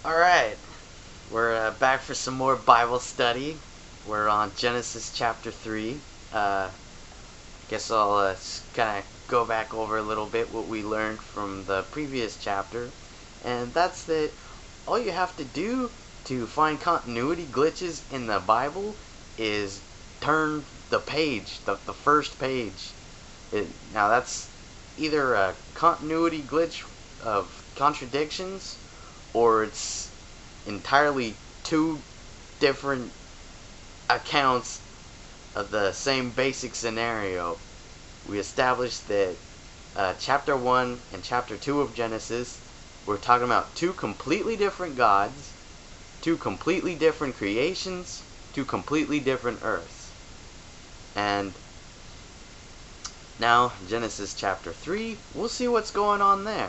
Alright, we're back for some more Bible study. We're on Genesis chapter 3. Guess I'll kind of go back over a little bit what we learned from the previous chapter. And that's that all you have to do to find continuity glitches in the Bible is turn the page, the first page. Now that's either a continuity glitch of contradictions, or it's entirely two different accounts of the same basic scenario. We established that chapter 1 and chapter 2 of Genesis, we're talking about two completely different gods, two completely different creations, two completely different earths. And now, Genesis chapter 3, we'll see what's going on there.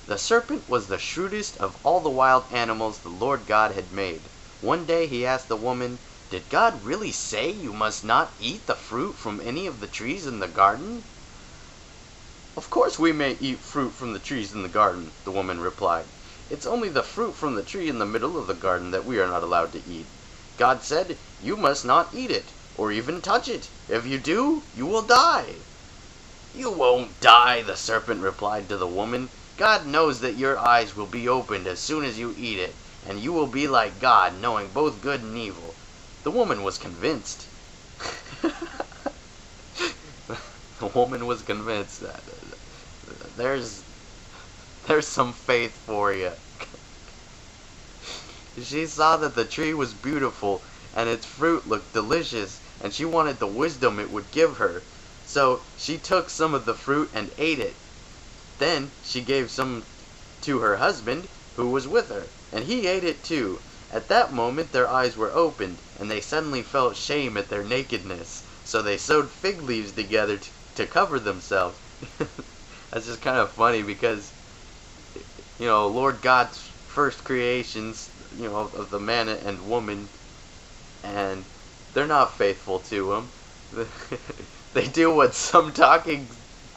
The serpent was the shrewdest of all the wild animals the Lord God had made. One day he asked the woman, "Did God really say you must not eat the fruit from any of the trees in the garden?" "Of course we may eat fruit from the trees in the garden," the woman replied. "It's only the fruit from the tree in the middle of the garden that we are not allowed to eat. God said, you must not eat it, or even touch it. If you do, you will die." "You won't die," the serpent replied to the woman. "God knows that your eyes will be opened as soon as you eat it, and you will be like God, knowing both good and evil." The woman was convinced. The woman was convinced that there's some faith for you. She saw that the tree was beautiful and its fruit looked delicious, and she wanted the wisdom it would give her. So she took some of the fruit and ate it. Then she gave some to her husband, who was with her, and he ate it too. At that moment their eyes were opened, and they suddenly felt shame at their nakedness. So they sewed fig leaves together to cover themselves. That's just kind of funny because, Lord God's first creations, of the man and woman, and they're not faithful to him. They do what some talking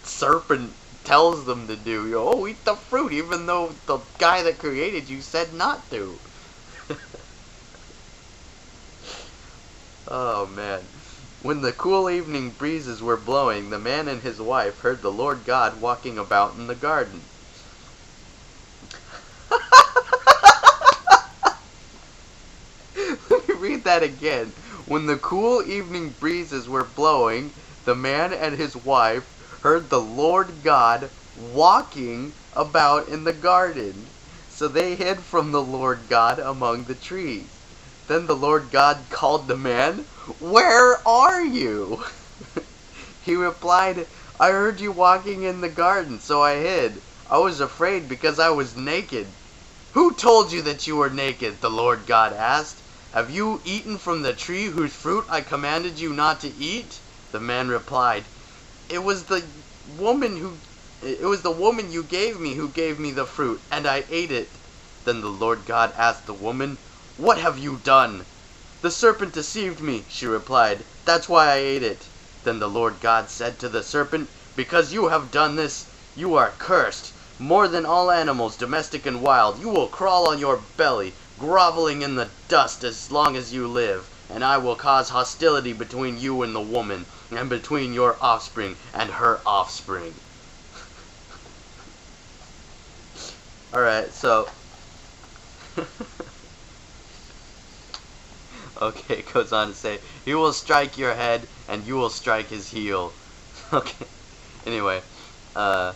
serpent tells them to do. Eat the fruit, even though the guy that created you said not to. Oh man. When the cool evening breezes were blowing, the man and his wife heard the Lord God walking about in the garden. Let me read that again. When the cool evening breezes were blowing, the man and his wife heard the Lord God walking about in the garden. So they hid from the Lord God among the trees. Then the Lord God called the man, "Where are you?" He replied, "I heard you walking in the garden, so I hid. I was afraid because I was naked." "Who told you that you were naked?" the Lord God asked. "Have you eaten from the tree whose fruit I commanded you not to eat?" The man replied, It was the woman you gave me who gave me the fruit, and I ate it." Then the Lord God asked the woman, "What have you done?" "The serpent deceived me," she replied. "That's why I ate it." Then the Lord God said to the serpent, "Because you have done this, you are cursed. More than all animals, domestic and wild, you will crawl on your belly, groveling in the dust as long as you live. And I will cause hostility between you and the woman, and between your offspring and her offspring." Alright, so okay, it goes on to say, "He will strike your head, and you will strike his heel." Okay, anyway, what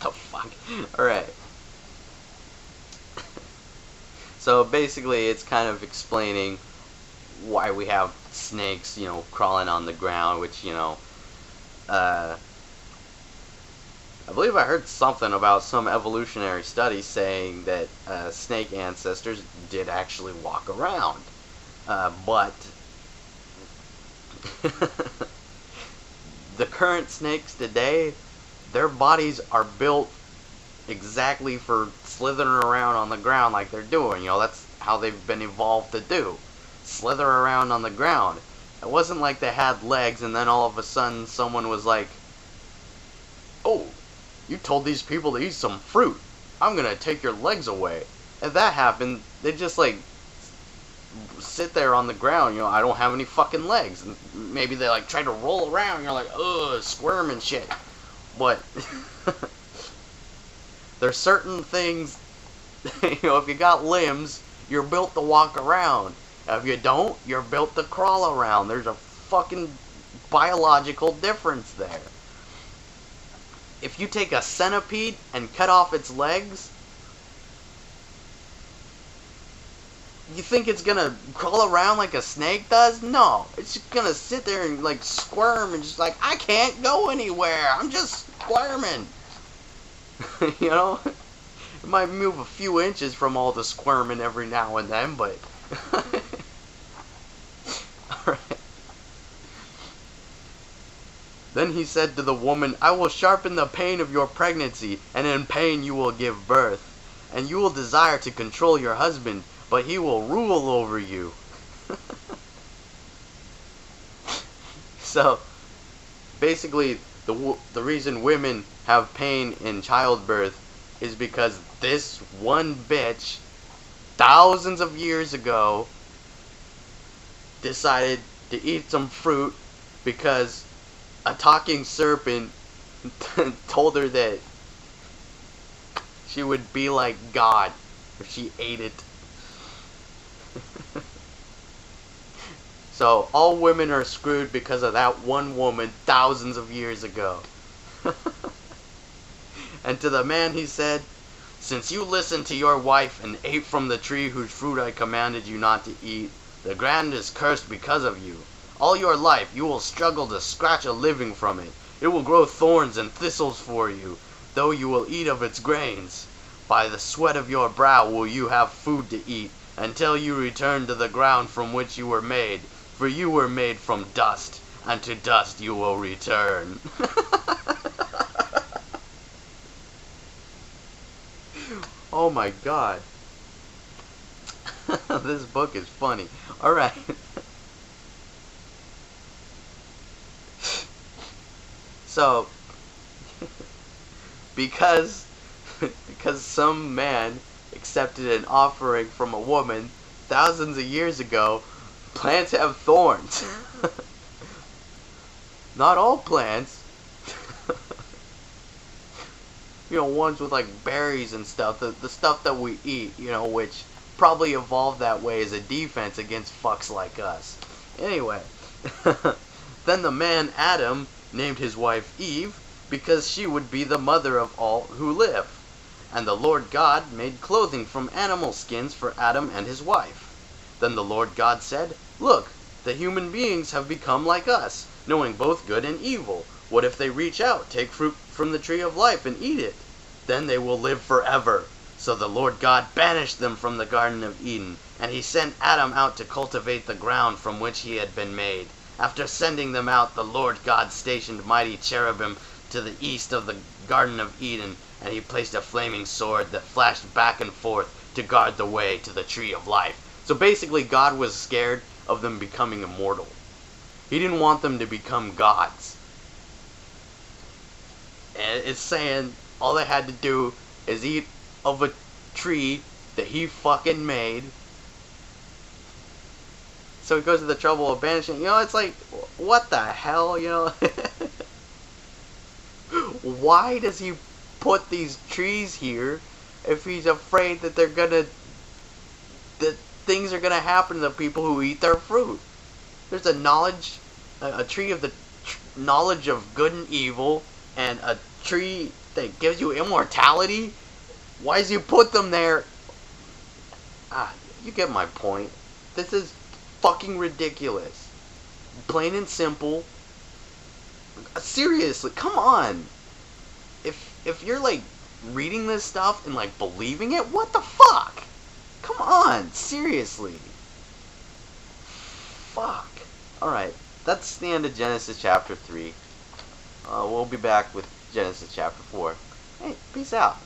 the fuck? Alright. So basically it's kind of explaining why we have snakes, crawling on the ground, which, I believe I heard something about some evolutionary study saying that snake ancestors did actually walk around. But the current snakes today, their bodies are built exactly for slithering around on the ground like they're doing. That's how they've been evolved to do. Slither around on the ground. It wasn't like they had legs and then all of a sudden someone was like, "Oh, you told these people to eat some fruit. I'm gonna take your legs away. If that happened, they just like sit there on the ground, you know, I don't have any fucking legs. And maybe they like try to roll around, and you're like, ugh, squirm and shit. But there's certain things, you know, if you got limbs, you're built to walk around. If you don't, you're built to crawl around. There's a fucking biological difference there. If you take a centipede and cut off its legs, you think it's gonna crawl around like a snake does? No. It's just gonna sit there and like squirm and just like, I can't go anywhere. I'm just squirming. You know? It might move a few inches from all the squirming every now and then, but alright. Then he said to the woman, I will sharpen the pain of your pregnancy, and in pain you will give birth. And you will desire to control your husband, but he will rule over you. So, basically, the reason women have pain in childbirth is because this one bitch, thousands of years ago, decided to eat some fruit because a talking serpent told her that she would be like God if she ate it. So all women are screwed because of that one woman thousands of years ago. And to the man he said, since you listened to your wife and ate from the tree whose fruit I commanded you not to eat, the ground is cursed because of you. All your life you will struggle to scratch a living from it. It will grow thorns and thistles for you, though you will eat of its grains. By the sweat of your brow will you have food to eat, until you return to the ground from which you were made. For you were made from dust, and to dust you will return. Oh my god. This book is funny. Alright. So, because some man accepted an offering from a woman thousands of years ago, plants have thorns. Not all plants. You know, ones with like berries and stuff, the stuff that we eat, you know, which probably evolved that way as a defense against fucks like us. Anyway, then the man Adam named his wife Eve because she would be the mother of all who live. And the Lord God made clothing from animal skins for Adam and his wife. Then the Lord God said, look, the human beings have become like us, knowing both good and evil. What if they reach out, take fruit from the tree of life and eat it? Then they will live forever. So the Lord God banished them from the Garden of Eden, and he sent Adam out to cultivate the ground from which he had been made. After sending them out, the Lord God stationed mighty cherubim to the east of the Garden of Eden, and he placed a flaming sword that flashed back and forth to guard the way to the tree of life. So basically, God was scared of them becoming immortal. He didn't want them to become gods. And it's saying all they had to do is eat of a tree that he fucking made. So he goes to the trouble of banishing. You know, it's like, what the hell, you know? Why does he put these trees here if he's afraid that that things are gonna happen to the people who eat their fruit? There's a tree of the knowledge of good and evil, and a tree that gives you immortality. Why does he put them there? You get my point. This is fucking ridiculous. Plain and simple. Seriously, come on. If you're like reading this stuff and like believing it, what the fuck? Come on, seriously. Fuck. Alright, that's the end of Genesis chapter 3. We'll be back with Genesis chapter 4. Hey, peace out.